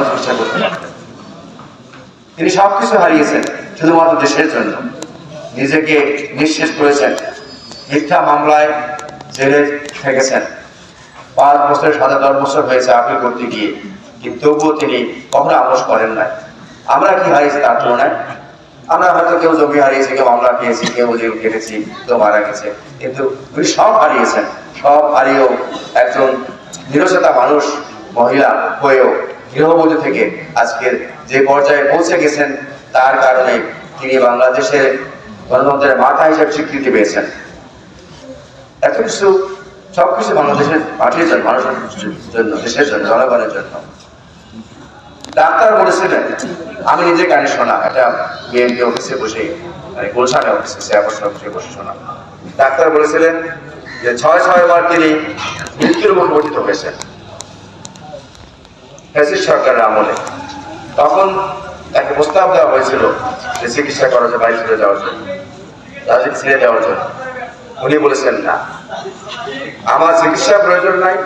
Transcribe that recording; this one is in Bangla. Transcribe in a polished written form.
চিকিৎসা করতে পারতেন। তিনি সবকিছু হারিয়েছেন শুধুমাত্র দেশের জন্য, নিজেকে নিঃশেষ করেছেন, মিথ্যা মামলায় জেলে থেকেছেন, 5 বছরের সাজা 10 বছর হয়েছে আপিল করতে গিয়ে, কিন্তু তবুও তিনি কখনো আপোষ করেন নাই। আমরা কি হারিয়েছি তার তুলনায়? আমরা হয়তো কেউ জমি হারিয়েছি, কেউ মামলা খেয়েছি, কেউ জেল কেটেছি, কেউ মারা গেছে, কিন্তু উনি সব হারিয়েছেন। সব হারিয়েও একজন নিরসতা মানুষ, মহিলা হয়েও গৃহবধূ থেকে আজকে যে পর্যায়ে পৌঁছে গেছেন, তার কারণে তিনি বাংলাদেশের গণতন্ত্রের মাথা হিসেবে স্বীকৃতি পেয়েছেন। এত কিছু, সবকিছু বাংলাদেশের মাটির জন্য, মানুষের জন্য, দেশের জন্য, জনগণের জন্য। ডাক্তার বলেছিলেন, আমি নিজে কানে শোনা, এটা বিএনপি অফিসে বসে, মানে গুলশানে অফিসে, চেয়ারপারসন অফিসে বসে শোনা। ডাক্তার বলেছিলেন যে 6 বার তিনি মৃত্যুর মুখে পতিত হয়েছেন ফ্যাসিস্ট সরকারের আমলে। তখন একটা প্রস্তাব দেওয়া হয়েছিল যে চিকিৎসা করার জন্য, বাড়ি ফিরে যাওয়ার জন্য, রাজনীতি ছেড়ে দেওয়ার জন্য। উনি বলেছেন না, আমার চিকিৎসার প্রয়োজন নাই,